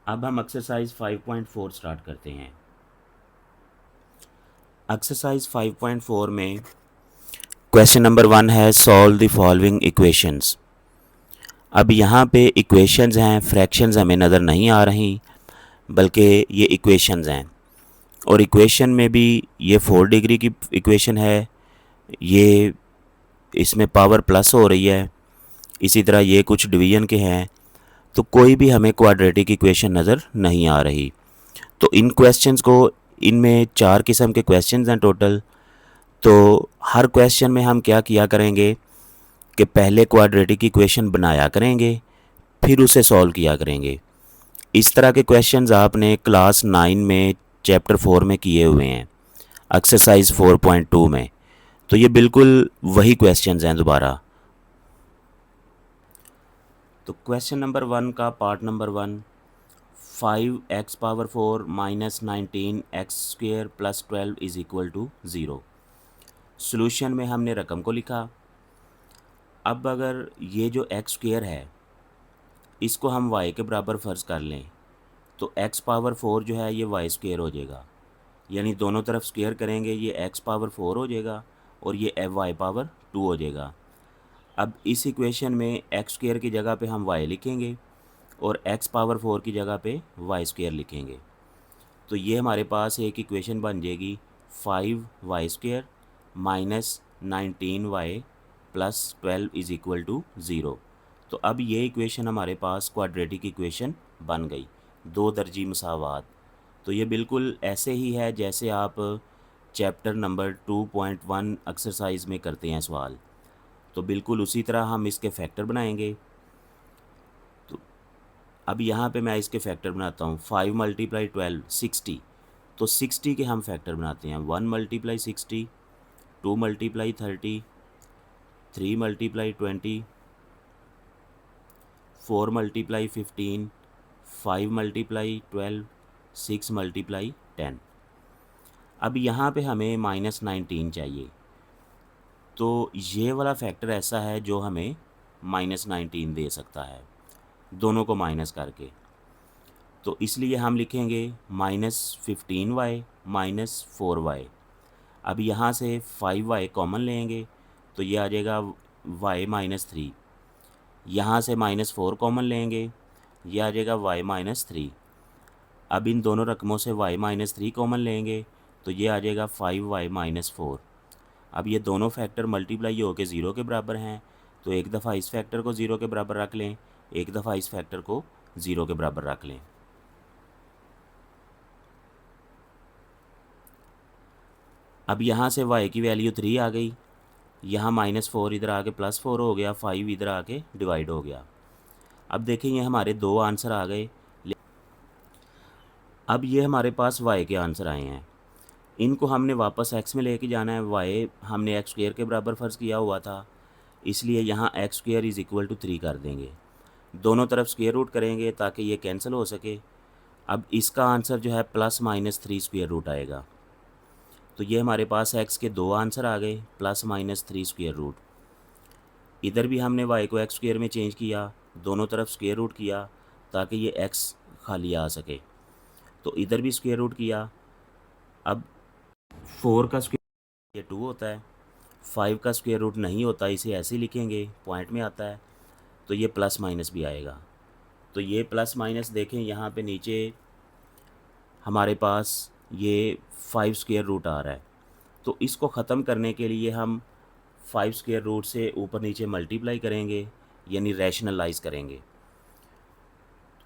अब हम exercise 5.4 start करते हैं। एक्सरसाइज 5.4 में क्वेश्चन नंबर 1 है सॉल्व द फॉलोइंग इक्वेशंस। अब यहाँ पे इक्वेशंस हैं, फ्रैक्शंस हमें नज़र नहीं आ रही, बल्कि ये इक्वेशंस हैं। और इक्वेशन में भी ये 4 डिग्री की इक्वेशन है, ये इसमें पावर प्लस हो रही है, इसी तरह ये कुछ डिवीजन के हैं। तो कोई भी हमें क्वाड्रेटिक इक्वेशन नज़र नहीं आ रही। तो इन क्वेश्चंस को, इनमें 4 किस्म के क्वेश्चंस हैं टोटल। तो हर क्वेश्चन में हम क्या किया करेंगे कि पहले क्वाड्रेटिक इक्वेशन बनाया करेंगे, फिर उसे सॉल्व किया करेंगे। इस तरह के क्वेश्चंस आपने क्लास 9 में चैप्टर 4 में किए हुए हैं, एक्सरसाइज 4.2 में। तो ये बिल्कुल वही क्वेश्चंस हैं दोबारा। तो क्वेश्चन नंबर 1 का part number 1, 5x⁴ minus 19x² plus 12 is equal to 0। Solution में हमने रकम को लिखा। अब अगर ये जो x² है इसको हम y के बराबर फ़र्ज़ कर लें तो x⁴ जो है ये y² हो जाएगा, यानी दोनों तरफ स्क्वेयर करेंगे, ये x⁴ हो जाएगा और ये y⁴ 2 हो जाएगा। अब इस इक्वेशन में x² की जगह पे हम y लिखेंगे और x⁴ की जगह पे y² लिखेंगे। तो ये हमारे पास एक इक्वेशन बन जाएगी 5y² minus 19y plus 12 is equal to 0। तो अब ये इक्वेशन हमारे पास क्वाड्रेटिक इक्वेशन बन गई, 2 दर्जी मसावात। तो ये बिल्कुल ऐसे ही है जैसे आप चैप्टर नंबर 2.1 एक्सरसाइज में करते हैं सवाल। तो बिल्कुल उसी तरह हम इसके फैक्टर बनाएंगे। तो अब यहाँ पे मैं इसके फैक्टर बनाता हूँ। 5 × 12 60। तो 60 के हम फैक्टर बनाते हैं। 1 × 60, 2 × 30, 3 × 20, 4 × 15, 5 × 12, 6 × 10। अब यहाँ पे हमें -19 चाहिए। तो ये वाला फैक्टर ऐसा है जो हमें -19 दे सकता है, दोनों को माइनस करके। तो इसलिए हम लिखेंगे -15y माइनस 4y। अब यहाँ से 5y कॉमन लेंगे तो ये आ जाएगा y-3। यहाँ से -4 कॉमन लेंगे, ये आ जाएगा y-3। अब इन दोनों रकमों से y-3 कॉमन लेंगे तो ये आ जाएगा 5y-4। अब ये दोनों फैक्टर मल्टीप्लाई होकर 0 के बराबर हैं, तो एक दफ़ा इस फैक्टर को 0 के बराबर रख लें, एक दफ़ा इस फैक्टर को 0 के बराबर रख लें। अब यहाँ से y की वैल्यू 3 आ गई, यहाँ -4 इधर आके +4 हो गया, 5 इधर आके डिवाइड हो गया। अब देखें ये हमारे 2 आंसर आ गए। अब ये हमारे पास y के आंसर आए हैं, इनको हमने वापस x में लेके जाना है। y हमने x² के बराबर फ़र्ज़ किया हुआ था, इसलिए यहाँ x² इज़ इक्वल टू 3 कर देंगे। दोनों तरफ स्क्वेयर रूट करेंगे ताकि ये कैंसिल हो सके। अब इसका आंसर जो है +-3 स्क्वेयर रूट आएगा। तो ये हमारे पास x के 2 आंसर आ गए, +-3 स्क्वेयर रूट। इधर भी हमने y को x² में चेंज किया, दोनों तरफ स्क्वेयर रूट किया ताकि ये x खाली आ सके। तो इधर भी स्क्वेयर रूट किया। अब 4 का स्क्वेयर ये 2 होता है, 5 का स्क्वेयर रूट नहीं होता, इसे ऐसे ही लिखेंगे, पॉइंट में आता है। तो ये प्लस माइनस भी आएगा। तो ये प्लस माइनस देखें यहाँ पे नीचे हमारे पास ये 5 स्क्वेयर रूट आ रहा है। तो इसको ख़त्म करने के लिए हम 5 स्क्वेयर रूट से ऊपर नीचे मल्टीप्लाई करेंगे, यानी रैशनलाइज करेंगे।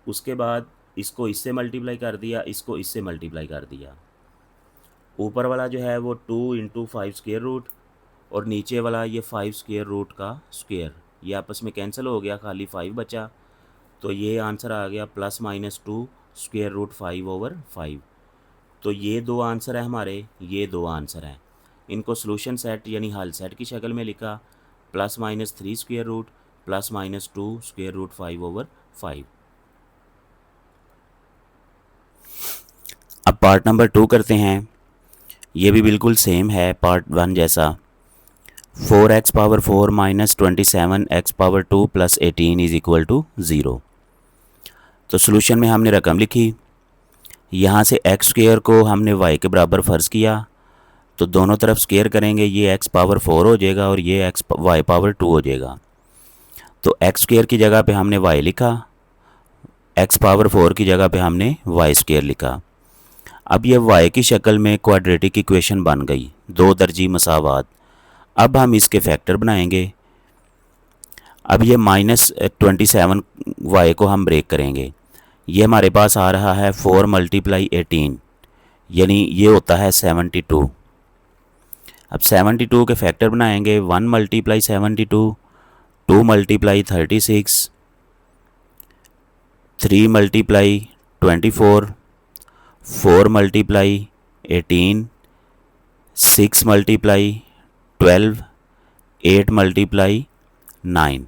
उसके बाद इसको इससे मल्टीप्लाई कर दिया, इसको इससे मल्टीप्लाई कर दिया। ऊपर वाला जो है वो 2 × 5 स्क्वेयर रूट और नीचे वाला ये 5 स्क्वेयर रूट का स्क्वेयर, ये आपस में कैंसिल हो गया, खाली 5 बचा। तो ये आंसर आ गया +-2 स्क्वेयर रूट 5/5। तो ये 2 आंसर है हमारे, ये 2 आंसर हैं। इनको सोल्यूशन सेट यानी हल सेट की शक्ल में लिखा, +-3 स्क्वेयर रूट +-2 स्क्वेयर रूट 5/5। अब पार्ट नंबर 2 करते हैं। ये भी बिल्कुल सेम है पार्ट 1 जैसा। 4x⁴ minus 27x⁴2 plus 18 is equal to 0। तो सोल्यूशन में हमने रकम लिखी, यहाँ से एक्स स्क्वायर को हमने वाई के बराबर फ़र्ज़ किया, तो दोनों तरफ स्क्वायर करेंगे, ये एक्स पावर 4 हो जाएगा और ये एक्स वाई पावर 2 हो जाएगा। तो एक्स स्क्वायर की जगह पे हमने वाई लिखा, एक्स पावर 4 की जगह पे हमने वाई स्क्वायर लिखा। अब ये वाई की शक्ल में क्वाड्रेटिक इक्वेशन बन गई, दो दर्जी मसावात। अब हम इसके फैक्टर बनाएंगे। अब ये -27 वाई को हम ब्रेक करेंगे, ये हमारे पास आ रहा है 4 × 18, यानी ये होता है 72। अब 72 के फैक्टर बनाएंगे, 1 × 72, 2 × 36, 3 × 24, 4 × 18, 6 × 12, 8 × 9।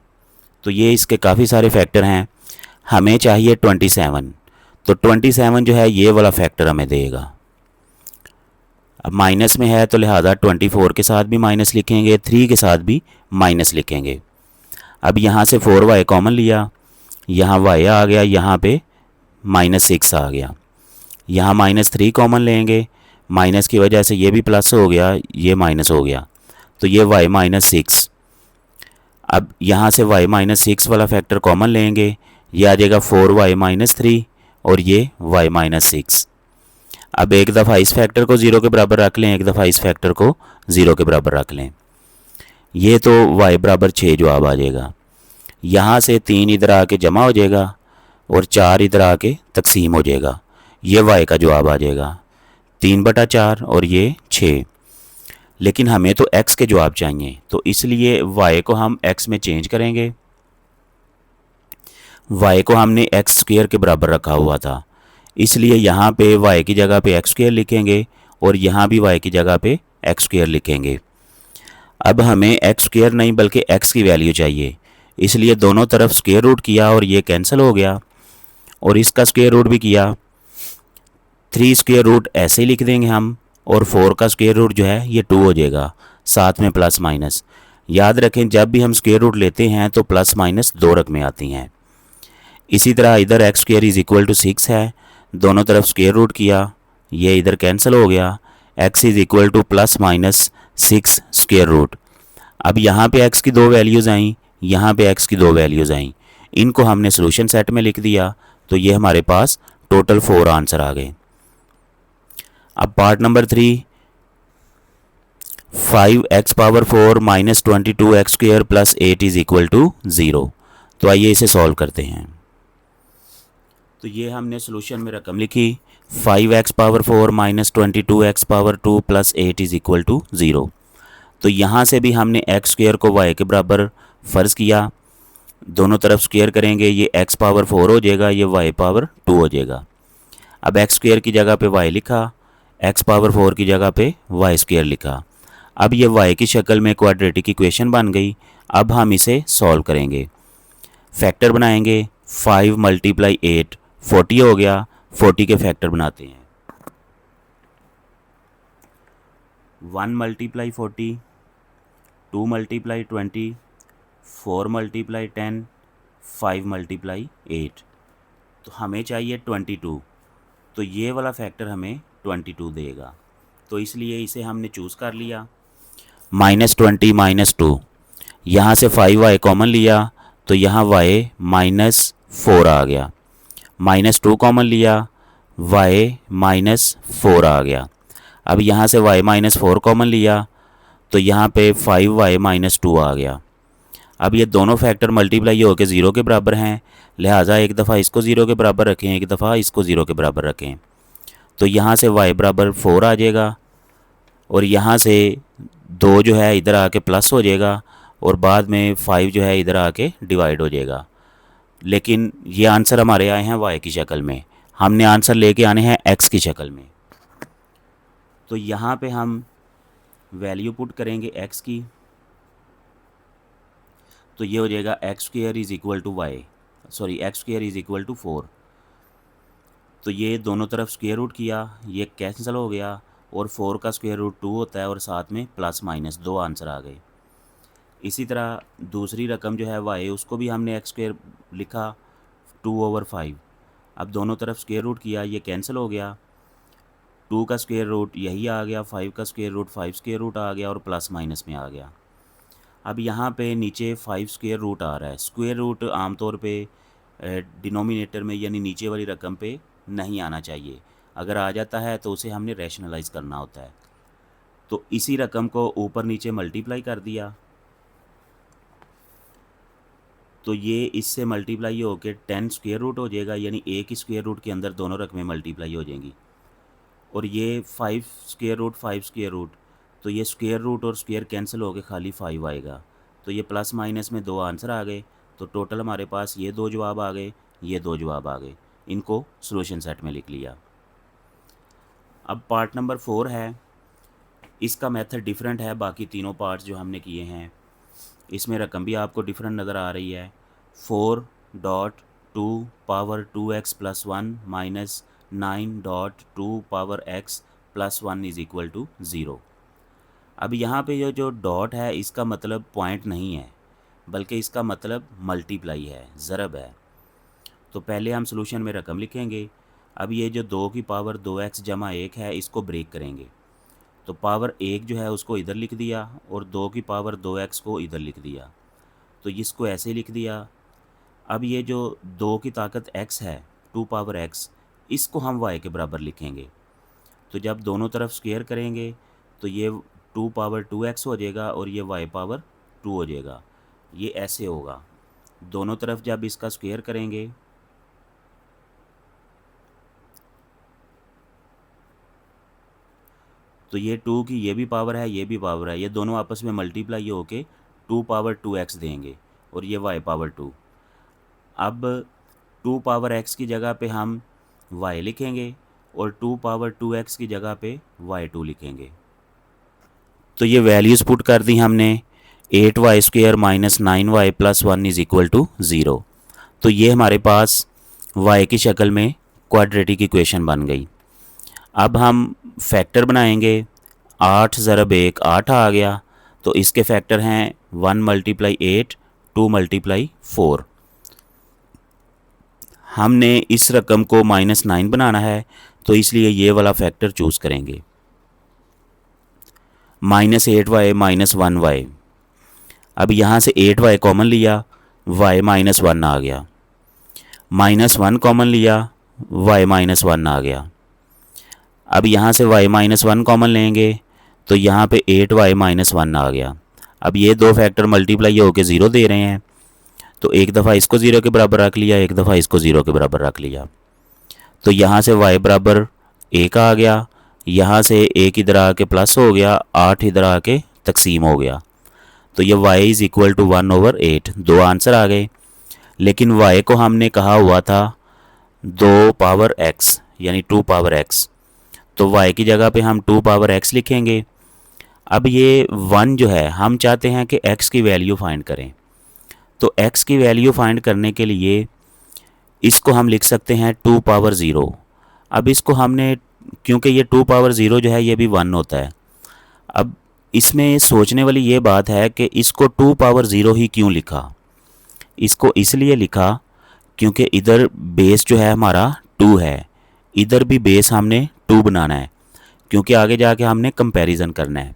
तो ये इसके काफ़ी सारे फैक्टर हैं। हमें चाहिए 27, तो 27 जो है ये वाला फैक्टर हमें देगा। अब माइनस में है तो लिहाजा 24 के साथ भी माइनस लिखेंगे, 3 के साथ भी माइनस लिखेंगे। अब यहाँ से 4y कॉमन लिया, यहाँ y आ गया, यहाँ पे -6 आ गया। यहाँ -3 कॉमन लेंगे, माइनस की वजह से ये भी प्लस हो गया, ये माइनस हो गया, तो ये y -6। अब यहाँ से y -6 वाला फैक्टर कॉमन लेंगे, ये आ जाएगा 4y - 3 और ये y -6। अब एक दफ़ा इस फैक्टर को 0 के बराबर रख लें, एक दफ़ा इस फैक्टर को 0 के बराबर रख लें, ये तो y बराबर 6 जवाब आ जाएगा। यहाँ से 3 इधर आके जमा हो जाएगा और 4 इधर आके तकसीम हो जाएगा, ये y का जवाब आ जाएगा 3/4 और ये 6। लेकिन हमें तो x के जवाब चाहिए, तो इसलिए y को हम x में चेंज करेंगे। y को हमने एक्स स्क्वायर के बराबर रखा हुआ था, इसलिए यहाँ पे y की जगह पे एक्स स्क्वायर लिखेंगे और यहाँ भी y की जगह पे एक्स स्क्वायर लिखेंगे। अब हमें एक्स स्क्वायर नहीं बल्कि x की वैल्यू चाहिए, इसलिए दोनों तरफ स्क्वायर रूट किया और ये कैंसिल हो गया, और इसका स्क्वायर रूट भी किया। 3 स्क्वायर रूट ऐसे ही लिख देंगे हम, और 4 का स्क्वायर रूट जो है ये 2 हो जाएगा, साथ में प्लस माइनस। याद रखें जब भी हम स्क्वायर रूट लेते हैं तो प्लस माइनस 2 रकमें आती हैं। इसी तरह इधर x square is equal to 6 है, दोनों तरफ स्क्वायर रूट किया, ये इधर कैंसिल हो गया, x is equal to +/6 square root. अब यहाँ पे x की 2 वैल्यूज़ आई, यहाँ पे x की 2 वैल्यूज़ आई, इनको हमने सोल्यूशन सेट में लिख दिया, तो ये हमारे पास टोटल 4 आंसर आ गए। अब part number 3, 5x power 4 - 22x square + 8 is equal to 0। तो आइए इसे सॉल्व करते हैं। तो ये हमने सोल्यूशन में रकम लिखी, 5x power 4 - 22x power 2 + 8 is equal to 0। तो यहाँ से भी हमने एक्स स्क्वायर को y के बराबर फ़र्ज़ किया, दोनों तरफ स्क्वायर करेंगे, ये x पावर 4 हो जाएगा, ये y पावर 2 हो जाएगा। अब एक्स स्क्वायर की जगह पे y लिखा, x पावर 4 की जगह पे y स्क्वायर लिखा। अब ये y की शक्ल में क्वाड्रेटिक इक्वेशन बन गई। अब हम इसे सॉल्व करेंगे, फैक्टर बनाएंगे, 5 × 8 40 हो गया, 40 के फैक्टर बनाते हैं, 1 × 40, 2 × 20, 4 × 10, 5 × 8। तो हमें चाहिए 22, तो ये वाला फैक्टर हमें 22 देगा, तो इसलिए इसे हमने चूज़ कर लिया। -20 - 2, यहाँ से 5y कॉमन लिया, तो यहाँ y -4 आ गया, -2 कॉमन लिया, y -4 आ गया। अब यहाँ से y -4 कॉमन लिया, तो यहाँ पे 5y - 2 आ गया। अब ये दोनों फैक्टर मल्टीप्लाई होकर 0 के बराबर हैं, लिहाजा एक दफ़ा इसको 0 के बराबर रखें, एक दफ़ा इसको 0 के बराबर रखें, तो यहाँ से y बराबर 4 आ जाएगा, और यहाँ से 2 जो है इधर आके प्लस हो जाएगा, और बाद में 5 जो है इधर आके डिवाइड हो जाएगा। लेकिन ये आंसर हमारे आए हैं y की शक्ल में, हमने आंसर लेके आने हैं x की शक्ल में। तो यहाँ पे हम वैल्यू पुट करेंगे x की, तो ये हो जाएगा x square is equal to x square is equal to 4। तो ये दोनों तरफ स्क्वायर रूट किया, ये कैंसिल हो गया, और 4 का स्क्वायर रूट 2 होता है, और साथ में प्लस माइनस 2 आंसर आ गए। इसी तरह दूसरी रकम जो है y, उसको भी हमने एक्स स्क्वायर लिखा 2/5, अब दोनों तरफ स्क्वायर रूट किया, ये कैंसिल हो गया, 2 का स्क्वायर रूट यही आ गया, 5 का स्क्वायर रूट 5 स्क्वायर रूट आ गया और प्लस माइनस में आ गया। अब यहाँ पे नीचे 5 स्क्वायर रूट आ रहा है। स्क्वायर रूट आमतौर पे डिनोमिनेटर में यानी नीचे वाली रकम पे नहीं आना चाहिए, अगर आ जाता है तो उसे हमने रैशनलाइज करना होता है। तो इसी रकम को ऊपर नीचे मल्टीप्लाई कर दिया, तो ये इससे मल्टीप्लाई होकर 10 स्क्वायर रूट हो जाएगा, यानी एक ही स्क्वायर रूट के अंदर दोनों रकमें मल्टीप्लाई हो जाएंगी। और ये 5 स्क्वायर रूट 5 स्क्वायर रूट, तो ये स्क्वायर रूट और स्क्वायर कैंसिल हो के खाली 5 आएगा। तो ये प्लस माइनस में 2 आंसर आ गए। तो टोटल हमारे पास ये 2 जवाब आ गए, ये 2 जवाब आ गए। इनको सॉल्यूशन सेट में लिख लिया। अब पार्ट नंबर 4 है। इसका मेथड डिफरेंट है बाकी तीनों पार्ट्स जो हमने किए हैं। इसमें रकम भी आपको डिफरेंट नज़र आ रही है। 4.2 power 2x plus 1 minus 9.2 power x plus 1 is equal to 0। अब यहाँ पे ये जो डॉट है इसका मतलब पॉइंट नहीं है, बल्कि इसका मतलब मल्टीप्लाई है, ज़रब है। तो पहले हम सॉल्यूशन में रकम लिखेंगे। अब ये जो 2 की पावर 2x जमा 1 है इसको ब्रेक करेंगे। तो पावर 1 जो है उसको इधर लिख दिया और 2 की पावर 2x को इधर लिख दिया। तो इसको ऐसे लिख दिया। अब ये जो 2 की ताकत x है 2 पावर x, इसको हम y के बराबर लिखेंगे। तो जब दोनों तरफ स्क्वायर करेंगे तो ये 2 पावर 2x हो जाएगा और ये y पावर 2 हो जाएगा। ये ऐसे होगा। दोनों तरफ जब इसका स्क्वायर करेंगे तो ये 2 की ये भी पावर है, ये भी पावर है, ये दोनों आपस में मल्टीप्लाई होके 2 पावर 2x देंगे और ये y पावर 2। अब 2 पावर x की जगह पे हम y लिखेंगे और 2 पावर 2x की जगह पे y2 लिखेंगे। तो ये वैल्यूज़ पुट कर दी हमने। 8y square minus 9y plus 1 is equal to 0। तो ये हमारे पास y की शक्ल में क्वाड्रेटिक इक्वेशन बन गई। अब हम फैक्टर बनाएंगे। 8 ज़रब 1 8 आ गया, तो इसके फैक्टर हैं 1 मल्टीप्लाई 8 2 मल्टीप्लाई 4। हमने इस रकम को -9 बनाना है, तो इसलिए ये वाला फैक्टर चूज़ करेंगे। -8y minus 1y। अब यहाँ से 8y कॉमन लिया, y -1 आ गया। -1 कॉमन लिया, y -1 आ गया। अब यहाँ से y -1 कॉमन लेंगे तो यहाँ पे 8y -1 आ गया। अब ये दो फैक्टर मल्टीप्लाई होकर 0 दे रहे हैं, तो एक दफ़ा इसको 0 के बराबर रख लिया, एक दफ़ा इसको 0 के बराबर रख लिया। तो यहाँ से y बराबर 1 आ गया, यहाँ से 1 इधर आके प्लस हो गया, 8 इधर आके तकसीम हो गया। तो ये y इज़ इक्वल टू 1/8। दो आंसर आ गए। लेकिन y को हमने कहा हुआ था 2 पावर x यानी 2 पावर x, तो y की जगह पे हम 2 पावर x लिखेंगे। अब ये 1 जो है हम चाहते हैं कि x की वैल्यू फाइंड करें। तो x की वैल्यू फाइंड करने के लिए इसको हम लिख सकते हैं 2 पावर 0। अब इसको हमने, क्योंकि ये 2 पावर 0 जो है ये भी 1 होता है। अब इसमें सोचने वाली ये बात है कि इसको 2 पावर 0 ही क्यों लिखा। इसको इसलिए लिखा क्योंकि इधर बेस जो है हमारा 2 है, इधर भी बेस हमने 2 बनाना है, क्योंकि आगे जाके हमने कंपैरिजन करना है।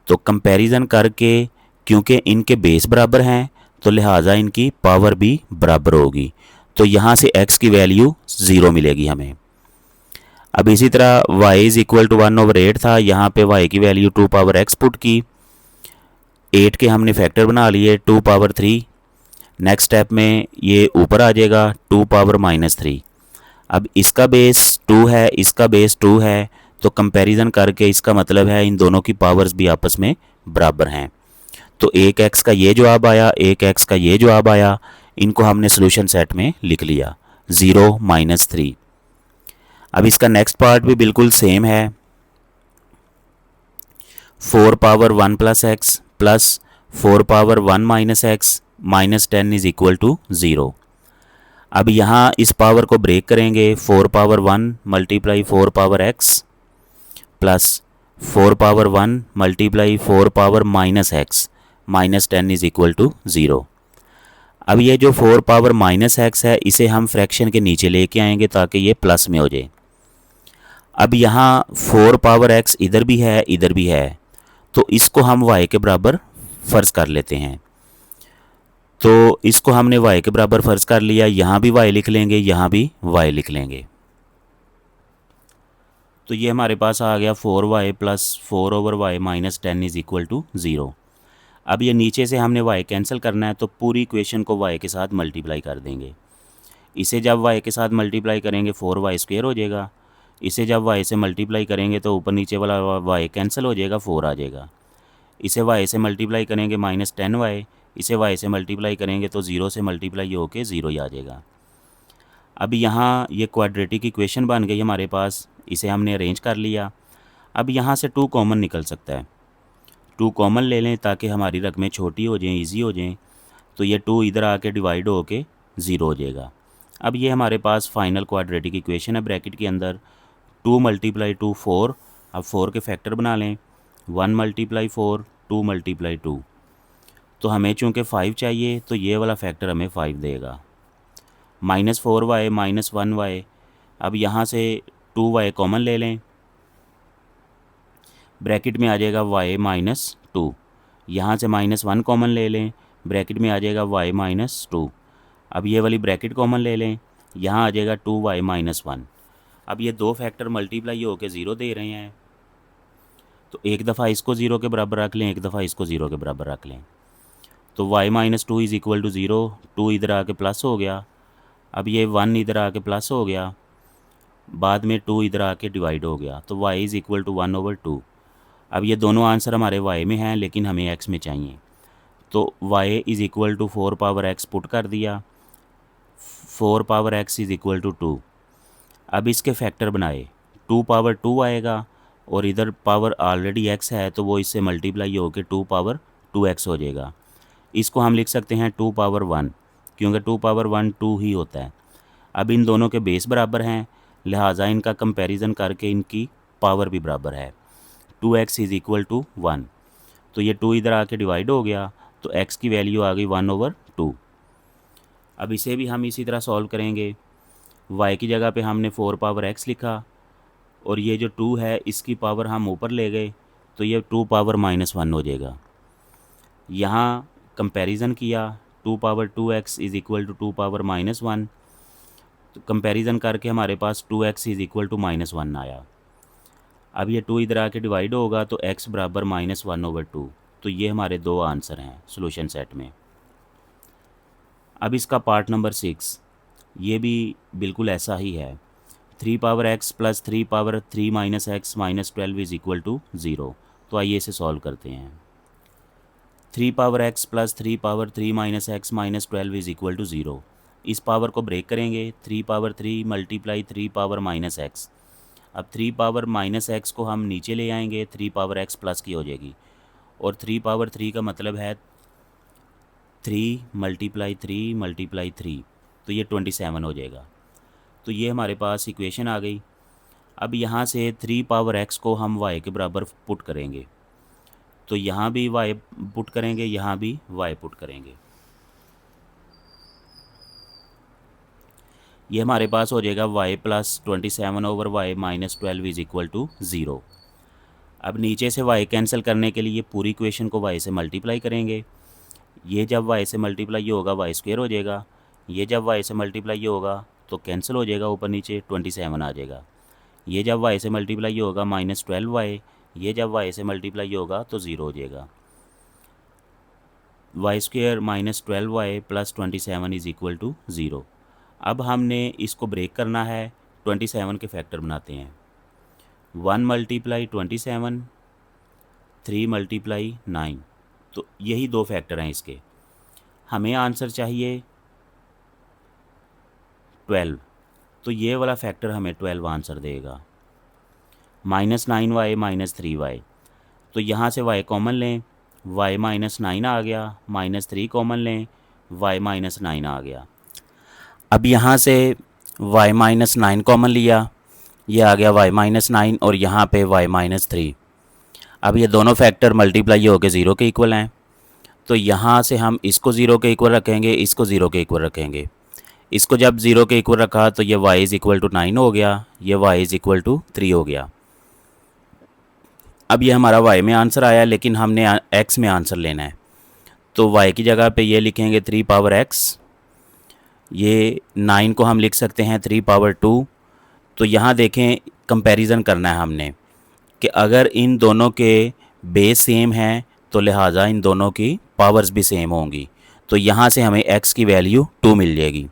तो कंपैरिजन करके क्योंकि इनके बेस बराबर हैं तो लिहाजा इनकी पावर भी बराबर होगी। तो यहाँ से x की वैल्यू 0 मिलेगी हमें। अब इसी तरह y इज़ इक्वल टू 1/8 था, यहाँ पे y की वैल्यू 2 पावर x पुट की। 8 के हमने फैक्टर बना लिए 2 पावर 3। नेक्स्ट स्टेप में ये ऊपर आ जाएगा 2 पावर -3। अब इसका बेस 2 है, इसका बेस 2 है, तो कंपैरिजन करके इसका मतलब है इन दोनों की पावर्स भी आपस में बराबर हैं। तो एक x का ये जवाब आया, एक x का ये जवाब आया। इनको हमने सॉल्यूशन सेट में लिख लिया 0 -3। अब इसका नेक्स्ट पार्ट भी बिल्कुल सेम है। 4 power 1 plus x plus 4 power 1 minus x minus 10 is equal to 0। अब यहाँ इस पावर को ब्रेक करेंगे। 4 power 1 multiply 4 power x plus 4 power 1 multiply 4 power minus x minus 10 is equal to 0। अब ये जो 4 पावर माइनस एक्स है इसे हम फ्रैक्शन के नीचे लेके आएंगे ताकि ये प्लस में हो जाए। अब यहाँ 4 पावर एक्स इधर भी है इधर भी है, तो इसको हम y के बराबर फ़र्ज़ कर लेते हैं। तो इसको हमने y के बराबर फ़र्ज़ कर लिया, यहाँ भी y लिख लेंगे, यहाँ भी y लिख लेंगे। तो ये हमारे पास आ गया 4y plus 4/y minus 10 is equal to 0। अब ये नीचे से हमने y कैंसिल करना है, तो पूरी इक्वेशन को y के साथ मल्टीप्लाई कर देंगे। इसे जब y के साथ मल्टीप्लाई करेंगे 4y² हो जाएगा। इसे जब y से मल्टीप्लाई करेंगे तो ऊपर नीचे वाला y कैंसिल हो जाएगा, 4 आ जाएगा। इसे y से मल्टीप्लाई करेंगे माइनस 10y, इसे y से मल्टीप्लाई करेंगे तो 0 से मल्टीप्लाई होके 0 ही आ जाएगा। अब यहाँ ये क्वाड्रेटिक इक्वेशन बन गई हमारे पास, इसे हमने अरेंज कर लिया। अब यहाँ से 2 कॉमन निकल सकता है, 2 कॉमन ले लें ताकि हमारी रकमें छोटी हो जाएं, इजी हो जाएं। तो ये 2 इधर आके डिवाइड होके 0 हो जाएगा। अब ये हमारे पास फाइनल क्वाड्रेटिक इक्वेशन है ब्रैकेट के अंदर। 2 × 2 4। अब 4 के फैक्टर बना लें, 1 × 4 2 × 2। तो हमें चूँकि 5 चाहिए तो ये वाला फैक्टर हमें 5 देगा। -4y minus 1y। अब यहाँ से 2y कॉमन ले लें, ब्रैकेट में आ जाएगा y माइनस 2। यहाँ से -1 कॉमन ले लें, ब्रैकेट में आ जाएगा y माइनस 2। अब ये वाली ब्रैकेट कॉमन ले लें, यहाँ आ जाएगा 2y माइनस 1। अब ये 2 फैक्टर मल्टीप्लाई होकर 0 दे रहे हैं, तो एक दफ़ा इसको 0 के बराबर रख लें, एक दफ़ा इसको 0 के बराबर रख लें। तो y minus 2 is equal to 0। 2 इधर आके प्लस हो गया, अब ये 1 इधर आके प्लस हो गया, बाद में 2 इधर आके डिवाइड हो गया, तो y इज़ इक्वल टू 1/2। अब ये दोनों आंसर हमारे y में हैं लेकिन हमें x में चाहिए, तो y is equal to 4 power x put कर दिया, 4 power x is equal to 2। अब इसके फैक्टर बनाए, 2 पावर 2 आएगा और इधर पावर ऑलरेडी x है तो वो इससे मल्टीप्लाई होकर 2 पावर 2x हो जाएगा। इसको हम लिख सकते हैं 2 पावर 1, क्योंकि 2 पावर 1 2 ही होता है। अब इन दोनों के बेस बराबर हैं, लिहाजा इनका कंपैरिजन करके इनकी पावर भी बराबर है। 2x इज़ इक्वल टू 1, तो ये 2 इधर आके डिवाइड हो गया, तो x की वैल्यू आ गई 1/2। अब इसे भी हम इसी तरह सॉल्व करेंगे। y की जगह पे हमने 4 पावर x लिखा और ये जो 2 है इसकी पावर हम ऊपर ले गए, तो ये 2 पावर -1 हो जाएगा। यहाँ कंपैरिजन किया, 2 power 2x is equal to 2 power -1, तो कंपैरिजन करके हमारे पास 2x इज़ इक्वल टू -1 आया। अब ये 2 इधर आके डिवाइड होगा तो x बराबर -1/2। तो ये हमारे 2 आंसर हैं सॉल्यूशन सेट में। अब इसका पार्ट नंबर 6, ये भी बिल्कुल ऐसा ही है। 3 power x plus 3 power 3 minus x minus 12 is equal to 0। तो आइए इसे सॉल्व करते हैं। 3 power x plus 3 power 3 minus x minus 12 is equal to 0। इस पावर को ब्रेक करेंगे, 3 power 3 multiply 3 power minus x। अब 3 पावर माइनस x को हम नीचे ले आएंगे, 3 पावर x प्लस की हो जाएगी, और 3 पावर 3 का मतलब है 3 मल्टीप्लाई 3 मल्टीप्लाई 3, तो ये 27 हो जाएगा। तो ये हमारे पास इक्वेशन आ गई। अब यहाँ से 3 पावर x को हम y के बराबर पुट करेंगे, तो यहाँ भी y पुट करेंगे, यहाँ भी y पुट करेंगे। ये हमारे पास हो जाएगा y plus 27/y minus 12 is equal to 0। अब नीचे से y कैंसिल करने के लिए पूरी इक्वेशन को y से मल्टीप्लाई करेंगे। ये जब y से मल्टीप्लाई होगा y² हो जाएगा, ये जब y से मल्टीप्लाई होगा तो कैंसिल हो जाएगा, ऊपर नीचे 27 आ जाएगा। ये जब y से मल्टीप्लाई होगा -12y, ये जब y से मल्टीप्लाई होगा तो 0 हो जाएगा। y² minus 12y plus 27 is equal to 0। अब हमने इसको ब्रेक करना है, 27 के फैक्टर बनाते हैं। 1 मल्टीप्लाई 27, 3 मल्टीप्लाई 9, तो यही 2 फैक्टर हैं इसके। हमें आंसर चाहिए 12, तो ये वाला फैक्टर हमें 12 आंसर देगा। -9y माइनस 3y, तो यहाँ से y कॉमन लें, y -9 आ गया, -3 कॉमन लें, y -9 आ गया। अब यहाँ से y -9 कॉमन लिया, ये आ गया y -9 और यहाँ पे y -3। अब ये दोनों फैक्टर मल्टीप्लाई होकर 0 के इक्वल हैं, तो यहाँ से हम इसको ज़ीरो के इक्वल रखेंगे, इसको ज़ीरो के इक्वल रखेंगे। इसको जब ज़ीरो के इक्वल रखा तो ये y इज़ इक्वल टू 9 हो गया, ये y इज़ इक्वल टू 3 हो गया। अब ये हमारा y में आंसर आया, लेकिन हमने x में आंसर लेना है। तो y की जगह पे ये लिखेंगे 3 पावर x, ये 9 को हम लिख सकते हैं 3 पावर 2। तो यहाँ देखें कंपैरिजन करना है हमने कि अगर इन दोनों के बेस सेम हैं तो लिहाजा इन दोनों की पावर्स भी सेम होंगी। तो यहाँ से हमें x की वैल्यू 2 मिल जाएगी,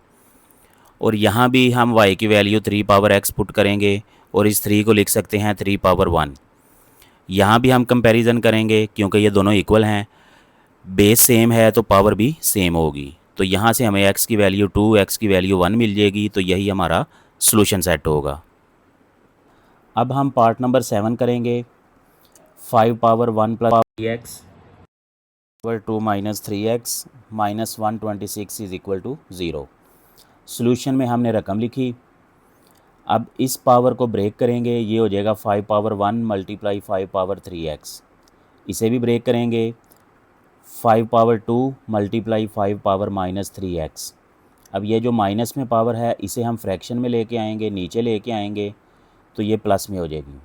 और यहाँ भी हम y की वैल्यू 3 पावर x पुट करेंगे और इस 3 को लिख सकते हैं 3 पावर 1। यहाँ भी हम कंपैरिजन करेंगे क्योंकि ये दोनों इक्वल हैं, बेस सेम है तो पावर भी सेम होगी। तो यहाँ से हमें x की वैल्यू 2, x की वैल्यू 1 मिल जाएगी। तो यही हमारा सॉल्यूशन सेट होगा। अब हम पार्ट नंबर 7 करेंगे। 5 power 1 plus 3x equal to minus 3x minus 126 is equal to 0। Solution में हमने रकम लिखी। अब इस पावर को ब्रेक करेंगे, ये हो जाएगा 5 पावर 1 मल्टीप्लाई 5 पावर 3x। इसे भी ब्रेक करेंगे, 5 power 2 multiply 5 power minus 3x। अब ये जो माइनस में पावर है इसे हम फ्रैक्शन में लेके आएंगे, नीचे लेके आएंगे तो ये प्लस में हो जाएगी।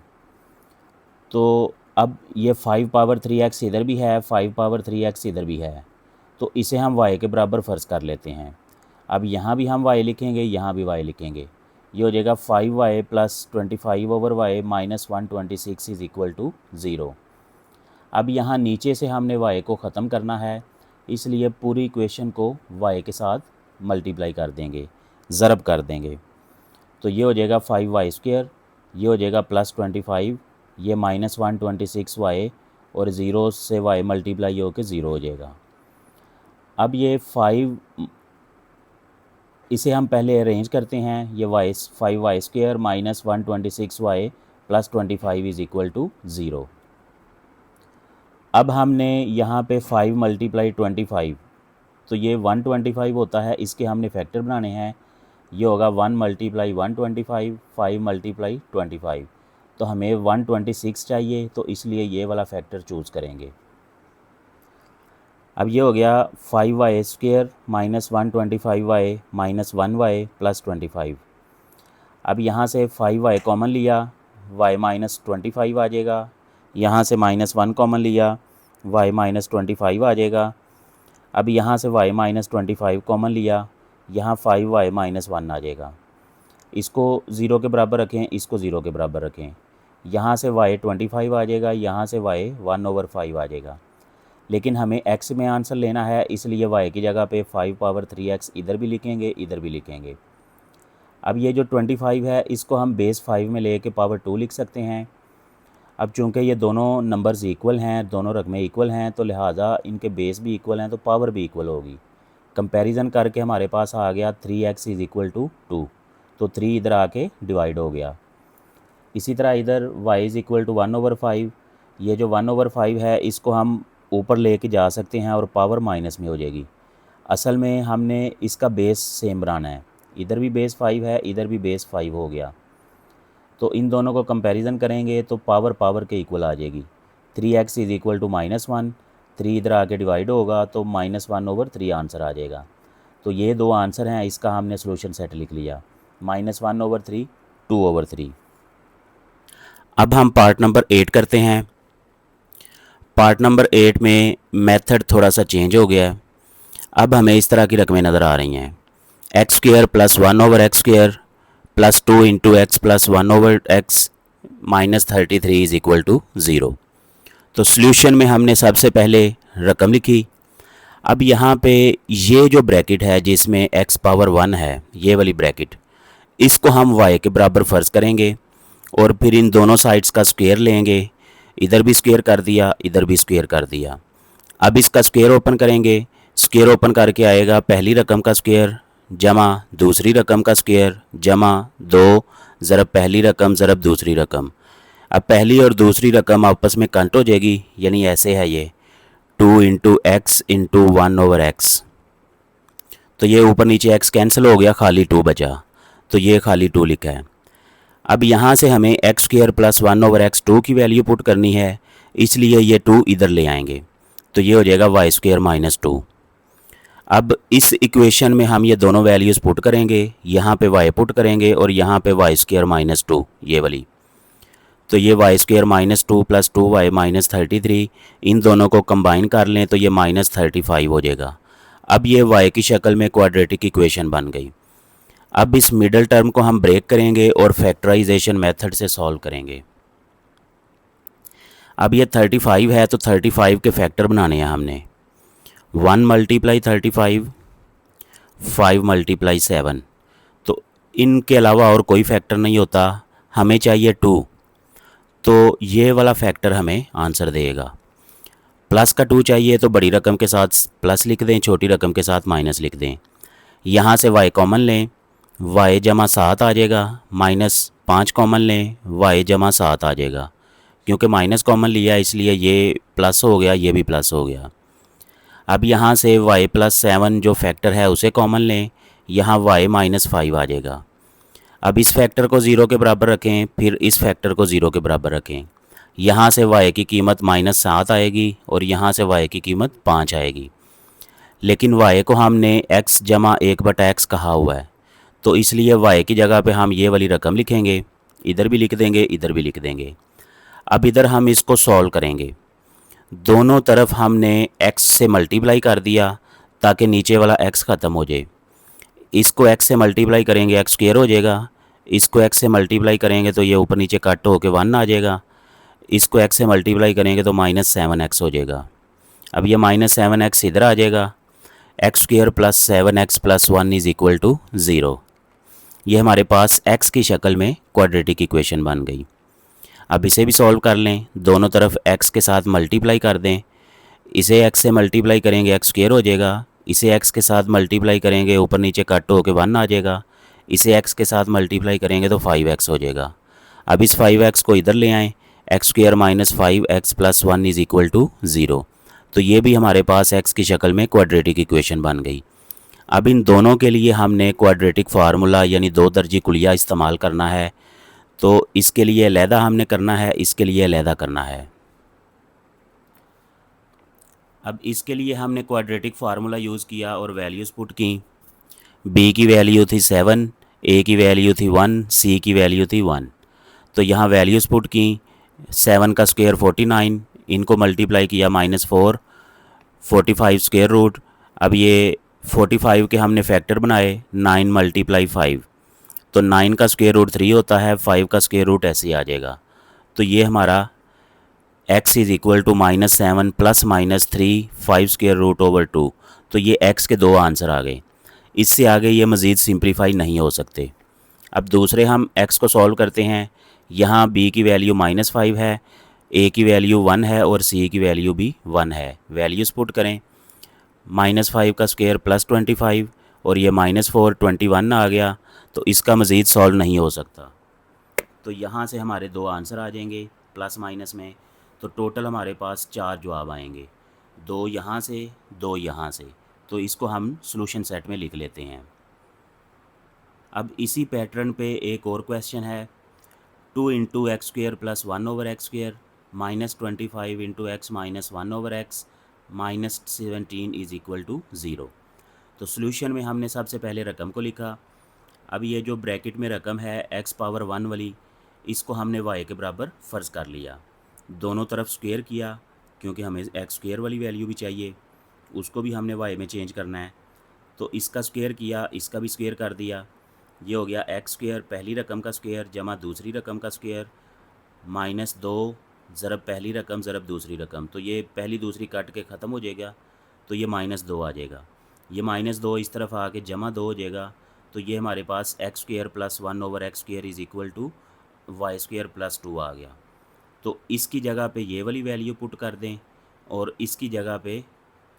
तो अब ये 5 पावर 3x इधर भी है, 5 पावर 3x इधर भी है, तो इसे हम y के बराबर फ़र्ज़ कर लेते हैं। अब यहाँ भी हम y लिखेंगे, यहाँ भी y लिखेंगे। ये हो जाएगा 5y plus 25 over y minus 126 is equal to 0। अब यहाँ नीचे से हमने y को ख़त्म करना है, इसलिए पूरी इक्वेशन को y के साथ मल्टीप्लाई कर देंगे, ज़रब कर देंगे। तो ये हो जाएगा 5y स्क्वायर, ये हो जाएगा प्लस 25, ये माइनस 126y और 0 से y मल्टीप्लाई होकर 0 हो जाएगा। अब ये 5 इसे हम पहले अरेंज करते हैं। ये 5y square minus 126y plus 25 is equal to 0। अब हमने यहाँ पे 5 मल्टीप्लाई 25, तो ये 125 होता है, इसके हमने फैक्टर बनाने हैं। ये होगा 1 मल्टीप्लाई 125, 5 मल्टीप्लाई 25, तो हमें 126 चाहिए, तो इसलिए ये वाला फैक्टर चूज़ करेंगे। अब ये हो गया 5y square minus 125y minus 1y plus 25। अब यहाँ से 5y कॉमन लिया, y माइनस 25 आ जाएगा। यहाँ से माइनस 1 कॉमन लिया, y माइनस 25 आ जाएगा। अब यहाँ से y माइनस 25 कॉमन लिया, यहाँ 5y माइनस 1 आ जाएगा। इसको 0 के बराबर रखें, इसको 0 के बराबर रखें। यहाँ से y 25 आ जाएगा, यहाँ से y 1/5 आ जाएगा। लेकिन हमें x में आंसर लेना है, इसलिए y की जगह पे 5 पावर 3x इधर भी लिखेंगे, इधर भी लिखेंगे। अब ये जो 25 है इसको हम बेस 5 में ले के पावर 2 लिख सकते हैं। अब चूँकि ये दोनों नंबर्स इक्वल हैं, दोनों रकमें इक्वल हैं, तो लिहाजा इनके बेस भी इक्वल हैं तो पावर भी इक्वल होगी। कंपैरिजन करके हमारे पास आ गया 3x इज़ इक्वल टू 2, तो 3 इधर आके डिवाइड हो गया। इसी तरह इधर y इज़ इक्वल टू 1/5, ये जो 1/5 है इसको हम ऊपर लेके जा सकते हैं और पावर माइनस में हो जाएगी। असल में हमने इसका बेस सेम बनाना है, इधर भी बेस 5 है, इधर भी बेस 5 हो गया। तो इन दोनों को कंपैरिजन करेंगे तो पावर पावर के इक्वल आ जाएगी। 3x इज़ इक्वल टू -1, 3 इधर आके डिवाइड होगा तो -1/3 आंसर आ जाएगा। तो ये दो आंसर हैं, इसका हमने सॉल्यूशन सेट लिख लिया, -1/3, 2/3। अब हम पार्ट नंबर 8 करते हैं। पार्ट नंबर 8 में मेथड थोड़ा सा चेंज हो गया है। अब हमें इस तरह की रकमें नज़र आ रही हैं, x square plus 1/x square plus 2 into x plus 1/x minus 33 is equal to 0। तो सॉल्यूशन में हमने सबसे पहले रकम लिखी। अब यहाँ पे ये जो ब्रैकेट है जिसमें x पावर 1 है, ये वाली ब्रैकेट, इसको हम y के बराबर फ़र्ज़ करेंगे और फिर इन दोनों साइड्स का स्क्वायर लेंगे। इधर भी स्क्वायर कर दिया, इधर भी स्क्वायर कर दिया। अब इसका स्क्वायर ओपन करेंगे, स्क्वायर ओपन करके आएगा पहली रकम का स्क्वायर जमा दूसरी रकम का स्क्वायर जमा 2 ज़रब पहली रकम ज़रब दूसरी रकम। अब पहली और दूसरी रकम आपस में कट हो जाएगी, यानी ऐसे है ये 2 इंटू एक्स इंटू 1/x। तो ये ऊपर नीचे x कैंसिल हो गया, खाली 2 बचा, तो ये खाली 2 लिखा है। अब यहाँ से हमें एक्स स्क्वायर प्लस 1/x 2 की वैल्यू पुट करनी है, इसलिए ये 2 इधर ले आएंगे। तो ये हो जाएगा वाई स्क्वेयर माइनस 2। अब इस इक्वेशन में हम ये दोनों वैल्यूज़ पुट करेंगे, यहाँ पे y पुट करेंगे और यहाँ पे वाई स्क्वेयर माइनस 2 ये वाली। तो ये y square minus 2 plus 2y minus 33, इन दोनों को कंबाइन कर लें तो ये माइनस 35 हो जाएगा। अब ये y की शक्ल में क्वाड्रेटिक इक्वेशन बन गई। अब इस मिडल टर्म को हम ब्रेक करेंगे और फैक्टराइजेशन मेथड से सॉल्व करेंगे। अब ये 35 है तो 35 के फैक्टर बनाने हैं हमने। 1 मल्टीप्लाई 35, 5 मल्टीप्लाई 7। तो इनके अलावा और कोई फैक्टर नहीं होता, हमें चाहिए 2। तो ये वाला फैक्टर हमें आंसर देगा। प्लस का 2 चाहिए तो बड़ी रकम के साथ प्लस लिख दें, छोटी रकम के साथ माइनस लिख दें। यहाँ से y कॉमन लें, y जमा 7 आ जाएगा, माइनस 5 कॉमन लें, y जमा 7 आ जाएगा। क्योंकि माइनस कॉमन लिया इसलिए ये प्लस हो गया, ये भी प्लस हो गया। अब यहाँ से y प्लस 7 जो फैक्टर है उसे कॉमन लें, यहाँ y माइनस 5 आ जाएगा। अब इस फैक्टर को 0 के बराबर रखें, फिर इस फैक्टर को 0 के बराबर रखें। यहाँ से y की कीमत माइनस 7 आएगी और यहाँ से y की कीमत 5 आएगी। लेकिन y को हमने x जमा 1/x कहा हुआ है, तो इसलिए y की जगह पे हम ये वाली रकम लिखेंगे, इधर भी लिख देंगे, इधर भी लिख देंगे। अब इधर हम इसको सॉल्व करेंगे। दोनों तरफ हमने x से मल्टीप्लाई कर दिया ताकि नीचे वाला x ख़त्म हो जाए। इसको x से मल्टीप्लाई करेंगे x स्क्वायर हो जाएगा, इसको x से मल्टीप्लाई करेंगे तो ये ऊपर नीचे कट होकर 1 आ जाएगा, इसको x से मल्टीप्लाई करेंगे तो माइनस 7x हो जाएगा। अब ये माइनस 7x इधर आ जाएगा, x square plus 7x plus 1 is equal to 0। ये हमारे पास x की शक्ल में क्वाड्रेटिक इक्वेशन बन गई। अब इसे भी सॉल्व कर लें, दोनों तरफ x के साथ मल्टीप्लाई कर दें। इसे x से मल्टीप्लाई करेंगे एक्स स्क्वायर हो जाएगा, इसे x के साथ मल्टीप्लाई करेंगे ऊपर नीचे कट होकर 1 आ जाएगा, इसे x के साथ मल्टीप्लाई करेंगे तो 5x हो जाएगा। अब इस 5x को इधर ले आएँ, x square minus 5x plus 1 is equal to 0। तो ये भी हमारे पास x की शक्ल में क्वाड्रेटिक इक्वेशन बन गई। अब इन दोनों के लिए हमने क्वाड्रेटिक फार्मूला यानी 2 दर्जी कुलिया इस्तेमाल करना है। तो इसके लिए अलहदा हमने करना है, इसके लिए अलहदा करना है। अब इसके लिए हमने क्वाड्रेटिक फार्मूला यूज़ किया और वैल्यूज़ पुट की। b की वैल्यू थी 7, a की वैल्यू थी 1, c की वैल्यू थी 1। तो यहाँ वैल्यूज़ पुट की, 7 का स्क्वायर 49, इनको मल्टीप्लाई किया -4, 45 स्क्वायर रूट। अब ये 45 के हमने फैक्टर बनाए, 9 मल्टीप्लाई 5, तो 9 का स्क्वायर रूट 3 होता है, 5 का स्क्वायर रूट ऐसे आ जाएगा। तो ये हमारा x is equal to -7 plus -3 5 square root over 2। तो ये x के 2 आंसर आ गए। इससे आगे ये मज़ीद सिंप्लीफाई नहीं हो सकते। अब दूसरे हम x को सॉल्व करते हैं। यहाँ b की वैल्यू -5 है, a की वैल्यू 1 है और c की वैल्यू भी 1 है। वैल्यूज़ पुट करें, -5 का स्क्वायर प्लस 25 और ये -4 21 आ गया। तो इसका मज़ीद सॉल्व नहीं हो सकता। तो यहाँ से हमारे 2 आंसर आ जाएंगे प्लस माइनस में। तो टोटल हमारे पास 4 जवाब आएंगे, 2 यहाँ से, 2 यहाँ से। तो इसको हम सॉल्यूशन सेट में लिख लेते हैं। अब इसी पैटर्न पे एक और क्वेश्चन है, 2 into x square plus 1 over x square minus 25 into x minus 1 over x minus 17 is equal to 0। तो सॉल्यूशन में हमने सबसे पहले रकम को लिखा। अब ये जो ब्रैकेट में रकम है x पावर 1 वाली, इसको हमने y के बराबर फ़र्ज़ कर लिया। दोनों तरफ स्क्वायर किया क्योंकि हमें x स्क्वायर वाली वैल्यू भी चाहिए, उसको भी हमने y में चेंज करना है। तो इसका स्क्वायर किया, इसका भी स्क्वायर कर दिया। ये हो गया एक्स स्क्वायर पहली रकम का स्क्वायर जमा दूसरी रकम का स्क्वायर -2 ज़रब पहली रकम ज़रब दूसरी रकम। तो ये पहली दूसरी काट के ख़त्म हो जाएगा, तो ये -2 आ जाएगा। ये -2 इस तरफ आके जमा 2 हो जाएगा। तो ये हमारे पास x square plus 1 over x square is equal to y square plus 2 आ गया। तो इसकी जगह पे ये वाली वैल्यू पुट कर दें और इसकी जगह पे